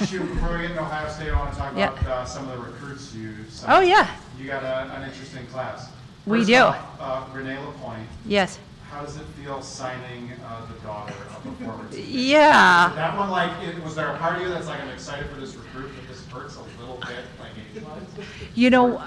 Shoot, before we get into Ohio State, I want to talk Yeah. about some of the recruits you sent. Oh, yeah. You got an interesting class. We First do. off, Renee LaPointe. Yes. How does it feel signing the daughter of a former teammate? Yeah. That one, like, was there a part of you that's like, I'm excited for this recruit, but this hurts a little bit, like age-wise? You know,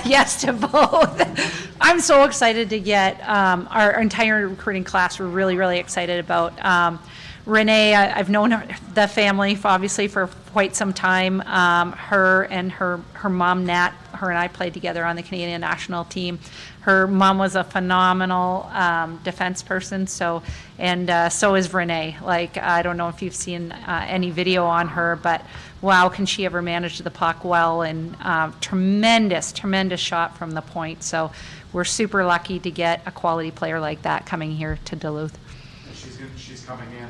yes to both. I'm so excited to get our entire recruiting class. We're really, really excited about. Renee, I've known the family obviously for quite some time. Her and her mom, Nat, her and I played together on the Canadian national team. Her mom was a phenomenal defense person, so is Renee. Like, I don't know if you've seen any video on her, but wow, can she ever manage the puck well, and tremendous shot from the point. So we're super lucky to get a quality player like that coming here to Duluth. She's coming in.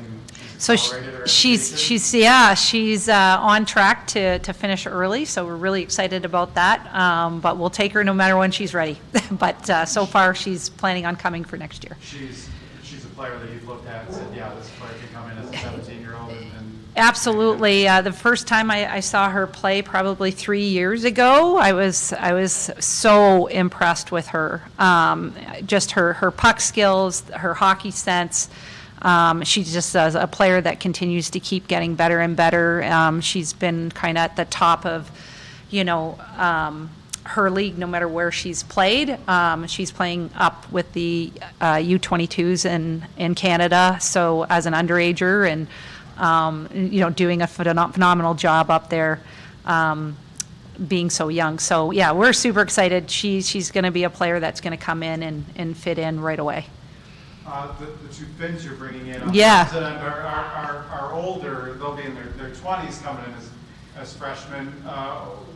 So she's on track to finish early, so we're really excited about that. But we'll take her no matter when she's ready. But so far, she's planning on coming for next year. She's a player that you've looked at and said, yeah, this player can come in as a 17-year-old. Absolutely. The first time I saw her play, probably 3 years ago, I was so impressed with her. Just her puck skills, her hockey sense. She's just a player that continues to keep getting better and better. She's been kind of at the top of, her league no matter where she's played. She's playing up with the U22s in Canada, so as an underager, and doing a phenomenal job up there, being so young. So yeah, we're super excited. She's going to be a player that's going to come in and fit in right away. The two Finns you're bringing in on Yeah. the end are older. They'll be in their 20s coming in as freshmen.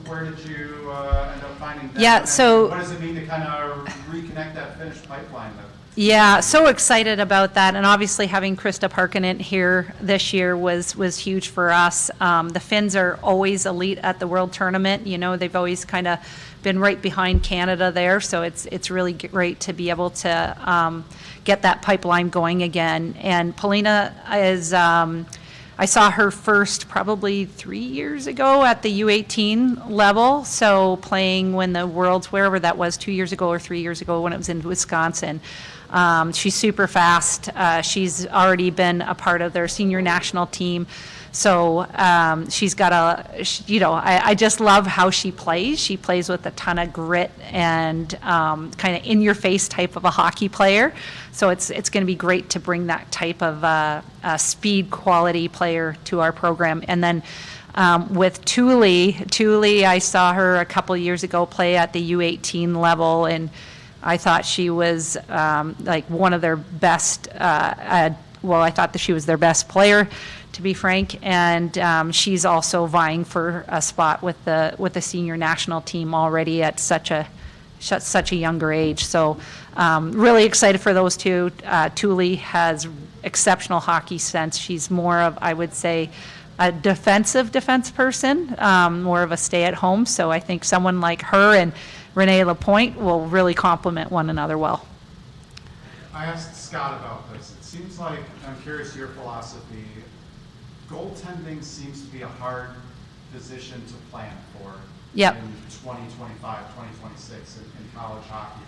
Where did you end up finding them? Yeah, so what does it mean to kind of reconnect that Finnish pipeline? Yeah, so excited about that, and obviously having Krista Parkkinen here this year was huge for us. The Finns are always elite at the World Tournament. They've always kind of been right behind Canada there, so it's really great to be able to get that pipeline going again. And Polina is, I saw her first probably 3 years ago at the U18 level, so playing when the Worlds, wherever that was, 2 years ago or 3 years ago when it was in Wisconsin. She's super fast. She's already been a part of their senior national team. So she's got I just love how she plays. She plays with a ton of grit and kind of in-your-face type of a hockey player. So it's going to be great to bring that type of speed quality player to our program. And then with Thule, I saw her a couple years ago play at the U18 level, and I thought she was like one of their best. I thought that she was their best player, to be frank, and she's also vying for a spot with the senior national team already at such a younger age. So really excited for those two. Thule has exceptional hockey sense. She's more of, I would say, a defense person, more of a stay-at-home. So I think someone like her and Renee LaPointe will really complement one another well. I asked Scott about this. It seems like, I'm curious your philosophy, goaltending seems to be a hard position to plan for in 2025, 2026 in college hockey.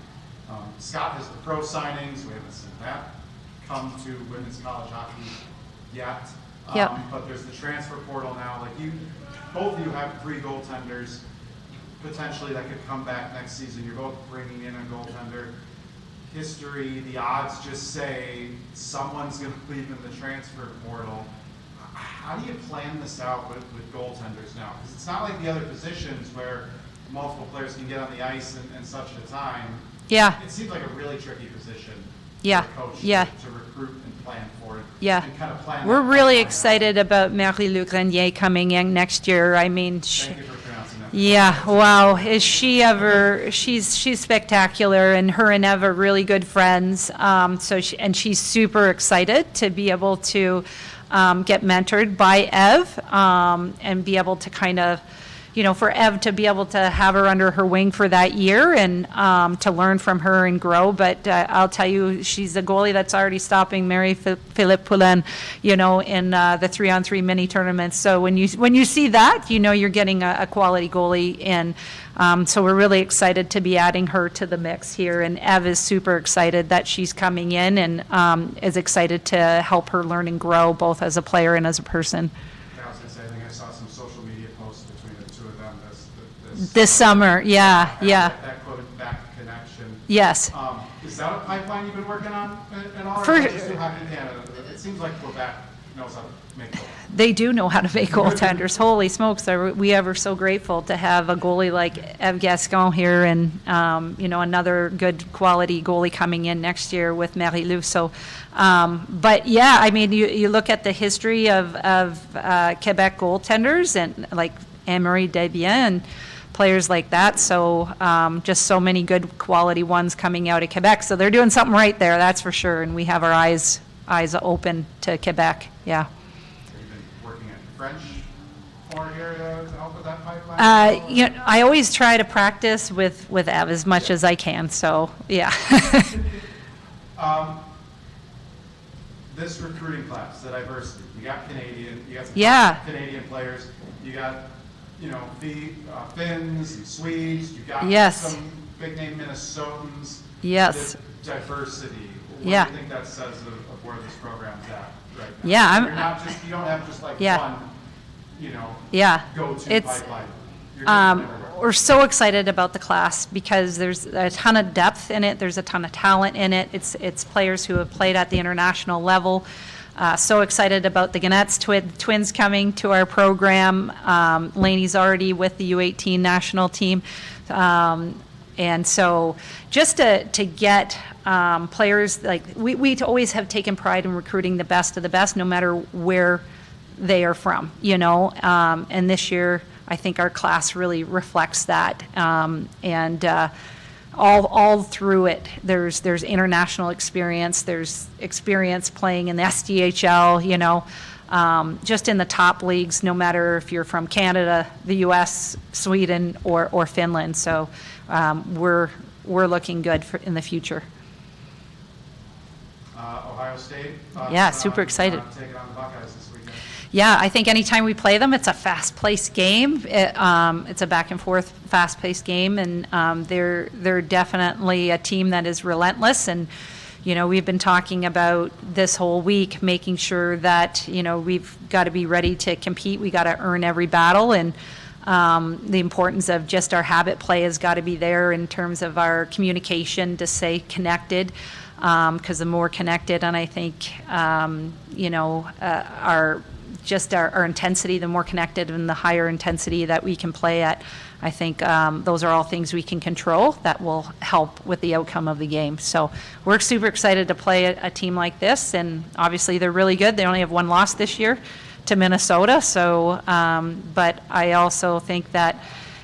Scott has the pro signings. We haven't seen that come to women's college hockey yet. But there's the transfer portal now. Like both of you have 3 goaltenders potentially that could come back next season. You're both bringing in a goaltender. History, the odds just say someone's going to leave in the transfer portal. How do you plan this out with goaltenders now? Because it's not like the other positions where multiple players can get on the ice in such a time. Yeah. It seems like a really tricky position for a coach to recruit and plan for it. Yeah. And kind of plan. We're really excited about Marie-Luc Renier coming in next year. I mean, thank you for pronouncing that. Yeah, wow. Is she ever, she's spectacular, and her and Ev are really good friends. And she's super excited to be able to get mentored by Ev and be able to kind of, for Ev to be able to have her under her wing for that year and to learn from her and grow. But I'll tell you, she's a goalie that's already stopping Marie-Philippe Poulin, in the 3-on-3 mini tournaments. So when you see that, you're getting a quality goalie in. So we're really excited to be adding her to the mix here. And Ev is super excited that she's coming in and is excited to help her learn and grow both as a player and as a person. I was going to say, I think I saw some social media posts between the two of them this summer. Yeah. That quote-back connection. Yes. Is that a pipeline you've been working on at all? For, just through Hockey Canada? It seems like Quebec knows how to make goals. They do know how to make goaltenders. Holy smokes, are we ever so grateful to have a goalie like Eve Gascon here and, another good quality goalie coming in next year with Marie-Lou. So, but yeah, I mean, you look at the history of Quebec goaltenders and like Anne-Marie Desbiens and players like that. So just so many good quality ones coming out of Quebec. So they're doing something right there, that's for sure. And we have our eyes open to Quebec. Yeah. French or here to help with that pipeline? I always try to practice with Ev as much as I can, so yeah. This recruiting class, the diversity, you got Canadian, you got some Canadian players, you got, Finns and Swedes, you got some big name Minnesotans. Yes. The diversity. What do you think that says of where this program's at? Right now? Yeah, you don't have just like one, go-to pipeline. We're so excited about the class because there's a ton of depth in it. There's a ton of talent in it. It's players who have played at the international level. So excited about the Gannett's twins coming to our program. Laney's already with the U18 national team. And so just to get players, like we always have taken pride in recruiting the best of the best, no matter where they are from, and this year I think our class really reflects that. And all through it, there's international experience, there's experience playing in the SDHL, just in the top leagues, no matter if you're from Canada, the U.S., Sweden, or Finland. So we're looking good in the future. Ohio State. Super excited. Taking on the Buckeyes this weekend. Yeah, I think anytime we play them, it's a fast-paced game. It's a back-and-forth, fast-paced game, and they're definitely a team that is relentless. And we've been talking about this whole week, making sure that we've got to be ready to compete. We got to earn every battle, and the importance of just our habit play has got to be there in terms of our communication to stay connected. Because the more connected, and I think our intensity, the more connected and the higher intensity that we can play at, I think those are all things we can control that will help with the outcome of the game. So we're super excited to play a team like this, and obviously they're really good. They only have one loss this year to Minnesota. So, but I also think that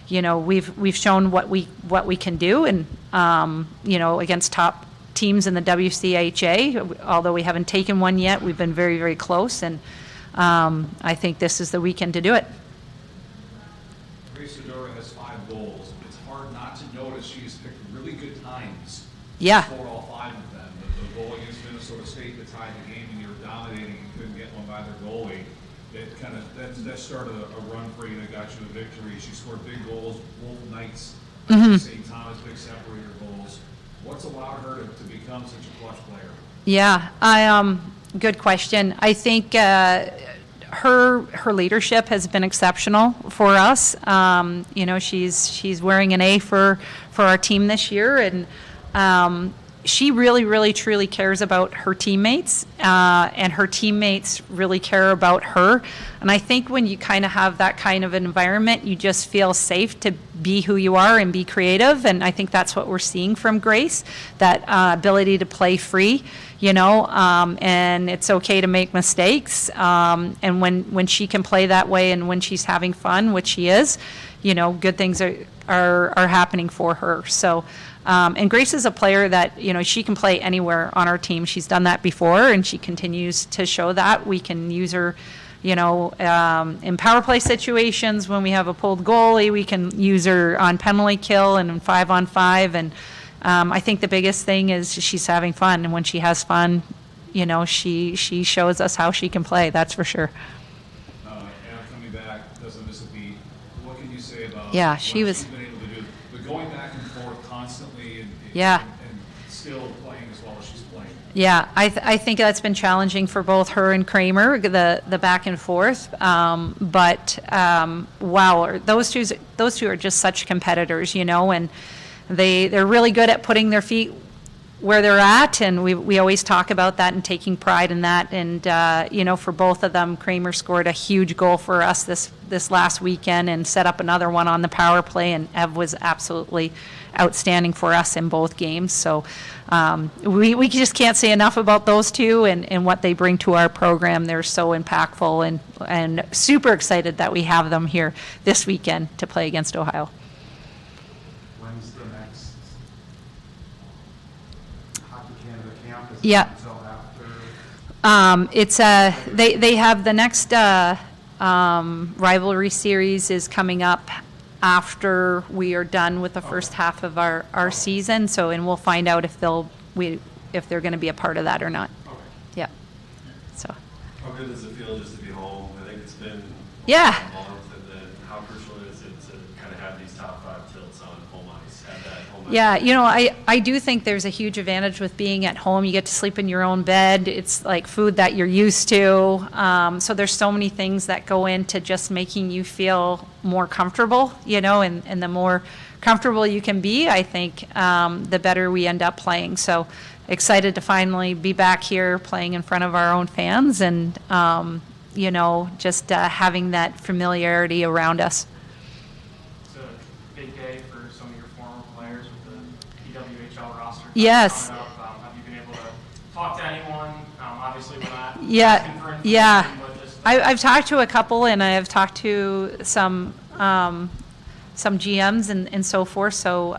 we've shown what we can do, and against top teams in the WCHA, although we haven't taken one yet, we've been very, very close, and I think this is the weekend to do it. Grace Zadora has 5 goals. It's hard not to notice she's picked really good times. Yeah. For all 5 of them. The goal against Minnesota State that tied the game, and you were dominating and couldn't get one by their goalie. That started a run for you that got you a victory. She scored big goals both nights. St. Thomas, big separator goals. What's allowed her to become such a clutch player? Yeah, good question. I think her leadership has been exceptional for us. She's wearing an A for our team this year, and she really, really, truly cares about her teammates, and her teammates really care about her. And I think when you kind of have that kind of environment, you just feel safe to be who you are and be creative. And I think that's what we're seeing from Grace, that ability to play free, and it's okay to make mistakes. And when she can play that way, and when she's having fun, which she is, good things are happening for her. So. And Grace is a player that, she can play anywhere on our team. She's done that before, and she continues to show that. We can use her, in power play situations, when we have a pulled goalie, we can use her on penalty kill and in 5-on-5. And I think the biggest thing is she's having fun. And when she has fun, she shows us how she can play, that's for sure. And coming back, doesn't miss a beat. What can you say about Yeah, what she was. she's been able to do? But going back and forth constantly and still playing as well as she's playing. Yeah, I think that's been challenging for both her and Kramer, the back and forth. But wow, those two are just such competitors, and they're really good at putting their feet where they're at, and we always talk about that and taking pride in that. And for both of them, Kramer scored a huge goal for us this last weekend and set up another one on the power play, and Ev was absolutely outstanding for us in both games. So we just can't say enough about those two and what they bring to our program. They're so impactful, and super excited that we have them here this weekend to play against Ohio. When's the next Hockey Canada camp? Is it Yeah. until after? It's they have the next rivalry series is coming up after we are done with the first half of our season. So, and we'll find out if they're going to be a part of that or not. Okay. Yeah. So. How good does it feel just to be home? I think it's been Yeah. a month, and then how crucial is it to kind of have these top 5 tilts on home ice, have that home ice? Yeah, I do think there's a huge advantage with being at home. You get to sleep in your own bed. It's like food that you're used to. So there's so many things that go into just making you feel more comfortable, and the more comfortable you can be, I think, the better we end up playing. So excited to finally be back here playing in front of our own fans and, just having that familiarity around us. It's a big day for some of your former players with the PWHL roster. Yes. Coming up. Have you been able to talk to anyone? Obviously, we're not Yeah, asking for information, yeah. but just I've talked to a couple, and I've talked to some GMs and so forth. So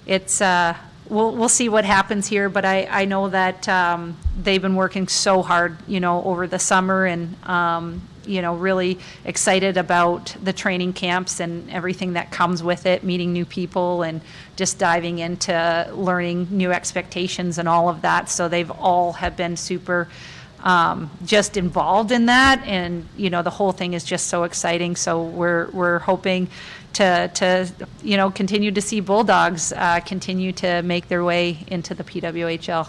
it's we'll see what happens here. But I know that they've been working so hard, over the summer, and really excited about the training camps and everything that comes with it, meeting new people and just diving into learning new expectations and all of that. So they've all have been super just involved in that, and the whole thing is just so exciting. So we're hoping to continue to see Bulldogs continue to make their way into the PWHL.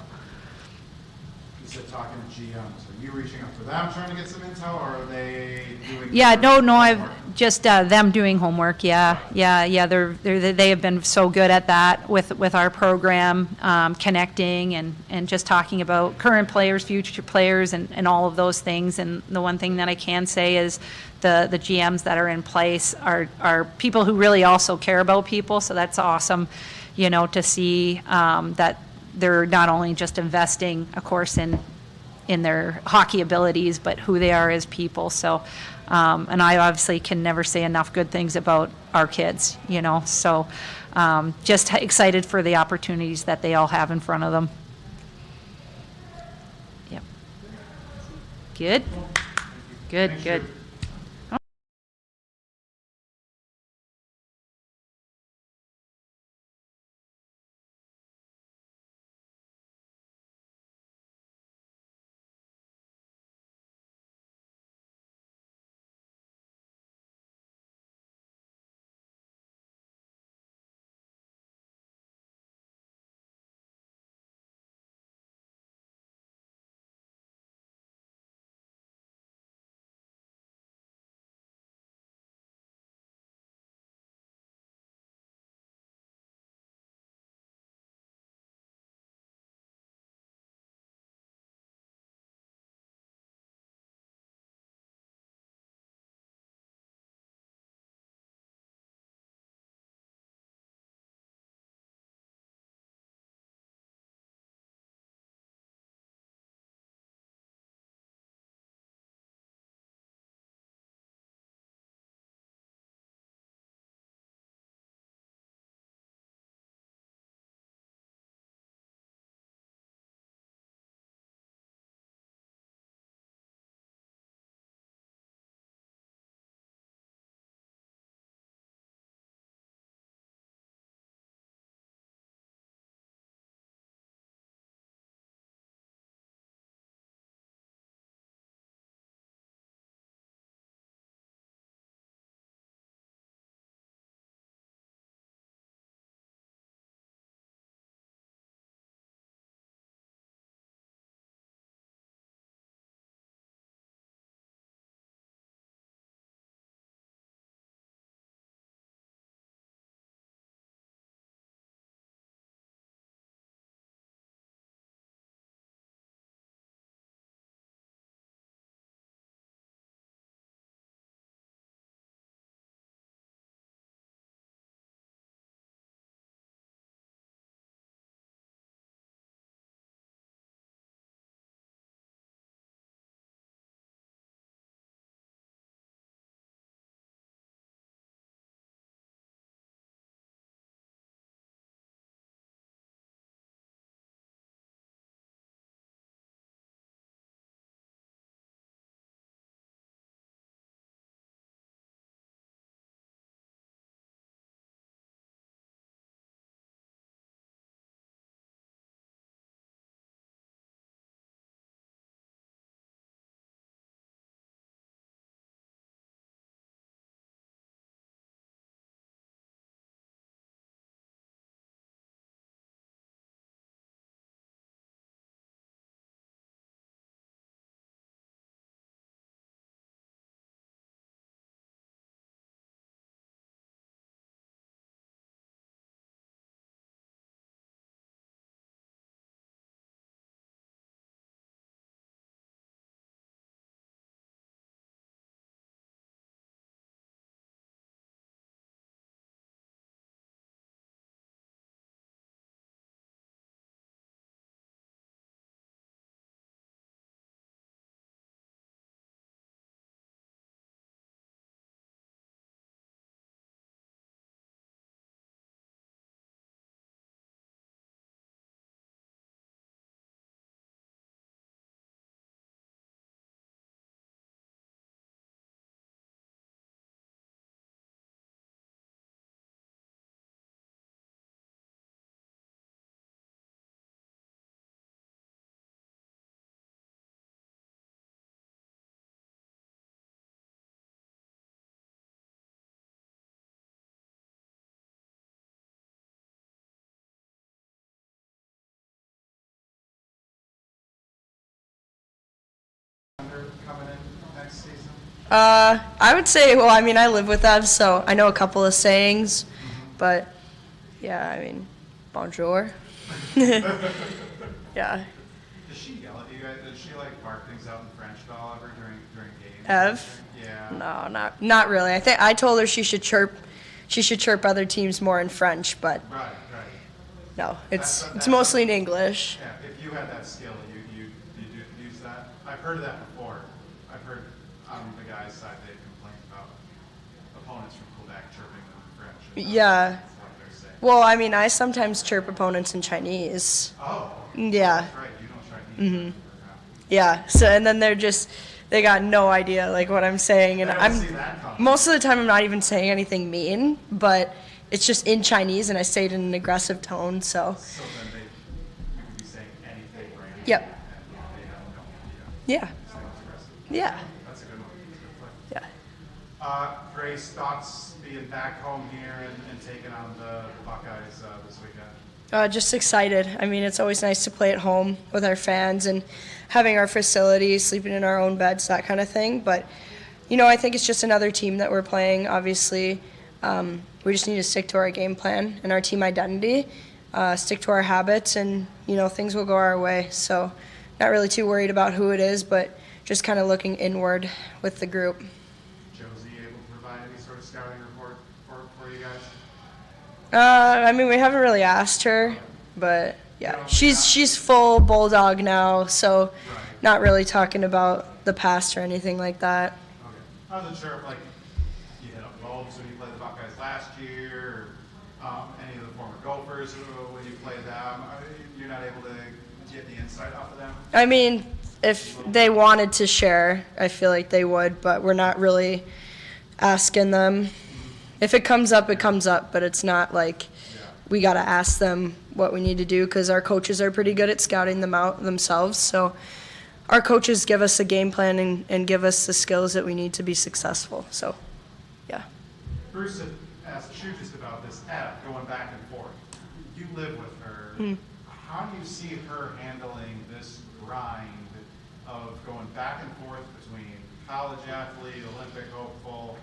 You said talking to GMs. Are you reaching out to them trying to get some intel, or are they doing? Yeah, no, homework? I've just them doing homework. Yeah. They have been so good at that with our program, connecting and just talking about current players, future players, and all of those things. And the one thing that I can say is the GMs that are in place are people who really also care about people. So that's awesome, to see that they're not only just investing, of course, in their hockey abilities, but who they are as people. So, and I obviously can never say enough good things about our kids, so just excited for the opportunities that they all have in front of them. Yep. Good. Good. next season? I would say, well, I mean, I live with them, so I know a couple of sayings, but yeah, I mean, bonjour. Yeah. Does she yell at you guys? Does she like bark things out in French at all ever during games? Ev? Yeah. No, not really. I think I told her she should chirp other teams more in French, but Right. no, it's That's mostly in English. Yeah, if you had that skill, you do use that. I've heard of that before. I've heard on the guys' side they've complained about opponents from Quebec chirping them in French. Yeah. That's what they're saying. Well, I mean, I sometimes chirp opponents in Chinese. Oh. Yeah. That's right. You don't try to Yeah. So and then they got no idea like what I'm saying, and I don't see that coming. most of the time I'm not even saying anything mean, but it's just in Chinese and I say it in an aggressive tone. So So then you could be saying anything random. Yep. And they have no idea. yeah, So it's aggressive. yeah, That's a good one. That's a good play. yeah. Grace, thoughts being back home here and taking on the Buckeyes this weekend? Just excited. I mean, it's always nice to play at home with our fans and having our facilities, sleeping in our own beds, that kind of thing. But, I think it's just another team that we're playing, obviously. We just need to stick to our game plan and our team identity, stick to our habits, and, things will go our way. So not really too worried about who it is, but just kind of looking inward with the group. Josie able to provide any sort of scouting report for you guys? I mean, we haven't really asked her, but yeah, she's full Bulldog now, so not really talking about the past or anything like that. Okay. I wasn't sure if you hit up Bulbs when you played the Buckeyes last year, or any of the former Gophers when you played them. You're not able to get the insight off of them? I mean, if they wanted to share, I feel like they would, but we're not really asking them. If it comes up, it comes up, but it's not like we got to ask them what we need to do because our coaches are pretty good at scouting them out themselves. So our coaches give us a game plan and give us the skills that we need to be successful. So, yeah. Bruce had asked you just about this app going back and forth. You live with her. How do you see her handling this grind of going back and forth between college athlete, Olympic hopeful,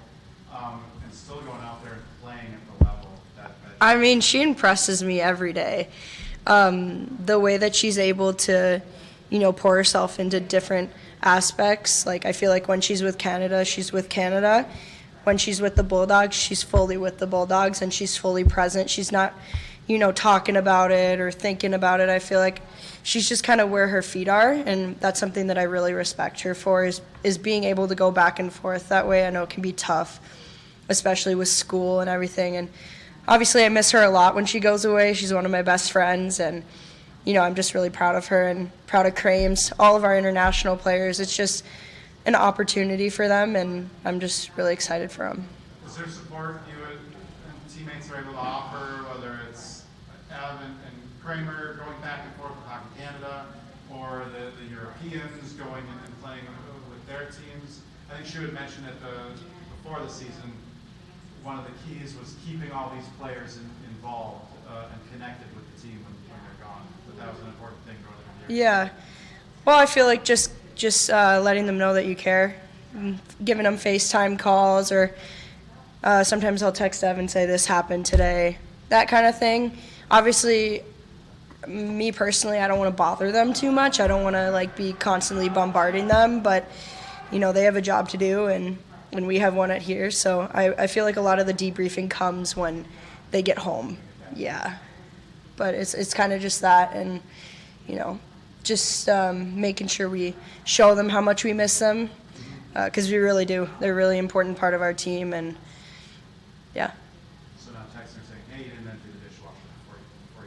and still going out there and playing at the level that I mean, she impresses me every day. The way that she's able to, pour herself into different aspects. Like, I feel like when she's with Canada, she's with Canada. When she's with the Bulldogs, she's fully with the Bulldogs and she's fully present. She's not, talking about it or thinking about it. I feel like she's just kind of where her feet are, and that's something that I really respect her for is being able to go back and forth that way. I know it can be tough, especially with school and everything. And obviously I miss her a lot when she goes away. She's one of my best friends, and, I'm just really proud of her and proud of Crames, all of our international players. It's just an opportunity for them, and I'm just really excited for them. Is there support you and teammates are able to offer, whether it's Evan and Kramer going back and forth with Hockey Canada, or the Europeans going and playing with their teams? I think she would mention that before the season, one of the keys was keeping all these players involved and connected with the team when they're gone. That was an important thing going into the year. Yeah. Well, I feel like just letting them know that you care, giving them FaceTime calls, or sometimes I'll text Ev and say this happened today, that kind of thing. Obviously, me personally, I don't want to bother them too much. I don't want to be constantly bombarding them, but they have a job to do, and we have one at here. So I feel like a lot of the debriefing comes when they get home. Yeah. But it's kind of just that, and just making sure we show them how much we miss them, because we really do. They're a really important part of our team, and yeah. So now texting saying, hey, you didn't empty the dishwasher before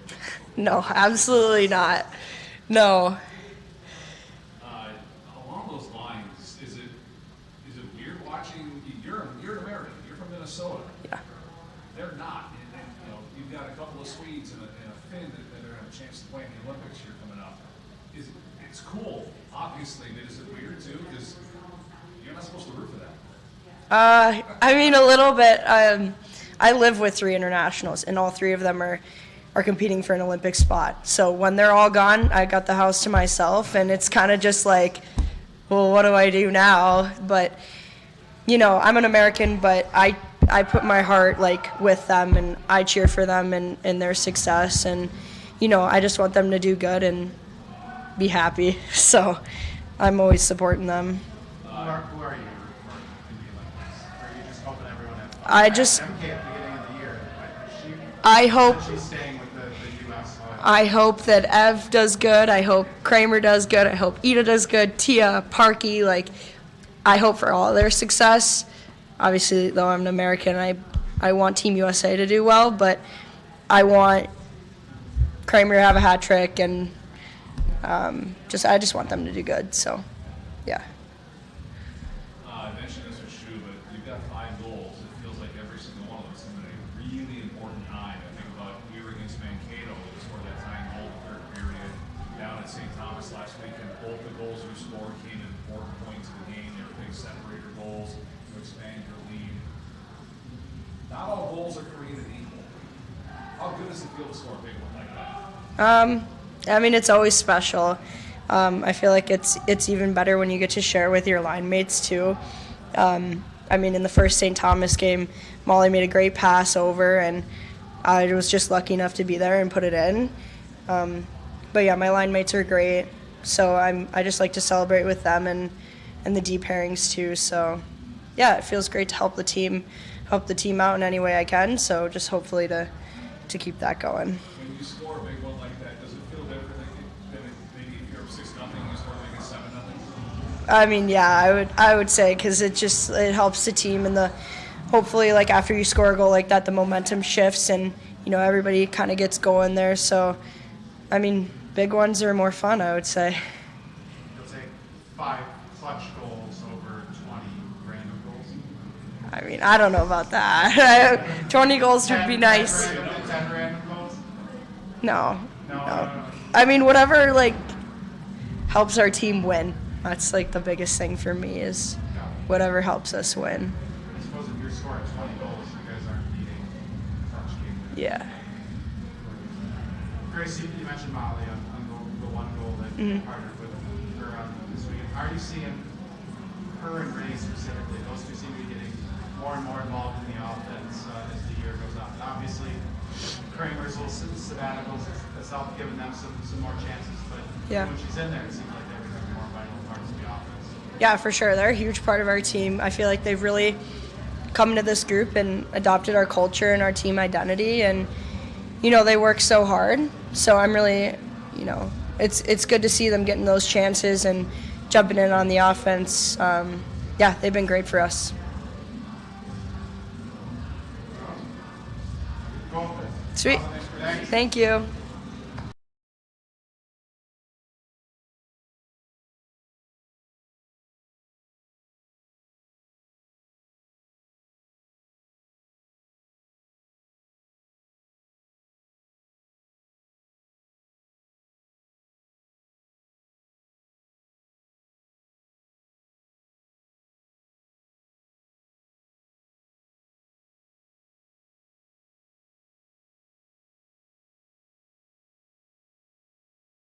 you No, absolutely not. No. Along those lines, is it weird watching? You're an American. You're from Minnesota. Yeah. They're not. And you've got a couple of Swedes and a Finn that are going to have a chance to play in the Olympics here coming up. It's cool, obviously, but is it weird too? Because you're not supposed to root for that. I mean, a little bit. I live with 3 internationals, and all 3 of them are competing for an Olympic spot. So when they're all gone, I got the house to myself, and it's kind of just like, well, what do I do now? But, you know, I'm an American, but I put my heart, like, with them, and I cheer for them and their success. And, you know, I just want them to do good and be happy. So I'm always supporting them. Who are you for in the Olympics? Or are you just hoping everyone has fun? I just- MK at the beginning of the year. I hope She's staying with the U.S. I hope that Ev does good. I hope Kramer does good. I hope Ida does good. Tia, Parky, like, I hope for all their success. Obviously, though I'm an American, I want Team USA to do well, but I want Kramer to have a hat trick, and I just want them to do good. So, yeah. I mentioned this with Shu, but you've got 5 goals. It feels like every single one of them is in a really important time. I think about we were against Mankato, who scored that tying goal in the third period. Down at St. Thomas last week, and both the goals you scored came in important points of the game. They were big separator goals to expand your lead. Not all goals are created equal. How good does it feel to score a big one like that? I mean, it's always special. I feel like it's even better when you get to share with your line mates too. I mean, in the first St. Thomas game, Molly made a great pass over, and I was just lucky enough to be there and put it in. But yeah, my line mates are great, so I just like to celebrate with them and the D pairings too. So yeah, it feels great to help the team out in any way I can. So just hopefully to keep that going. When you score a big one like that, does it feel different than maybe if you're up 6-0, you score like a 7-0? I mean, yeah, I would say, because it helps the team, and hopefully, like, after you score a goal like that, the momentum shifts, and you know, everybody kind of gets going there. So, I mean, big ones are more fun, I would say. You'll take 5 clutch goals over 20 random goals. I mean, I don't know about that. 20 goals would be nice. 10 random goals? No. No. I mean, whatever, like, helps our team win. That's, like, the biggest thing for me, is whatever helps us win. I suppose if you're scoring 20 goals, you guys aren't beating clutch game wins. Yeah. Grace, you mentioned Molly on the one goal that you partnered with her on this weekend. How are you seeing her and Renee specifically? Those two seem to be getting more and more involved in the offense as the year goes on. Obviously, Kramer's little sabbaticals has helped giving them some more chances, but Yeah. when she's in there, it seems like they're becoming more vital parts of the offense. Yeah, for sure. They're a huge part of our team. I feel like they've really come into this group and adopted our culture and our team identity, and you know, they work so hard. So I'm really, you know, it's good to see them getting those chances and jumping in on the offense. Yeah, they've been great for us. Go. Sweet. Thank you.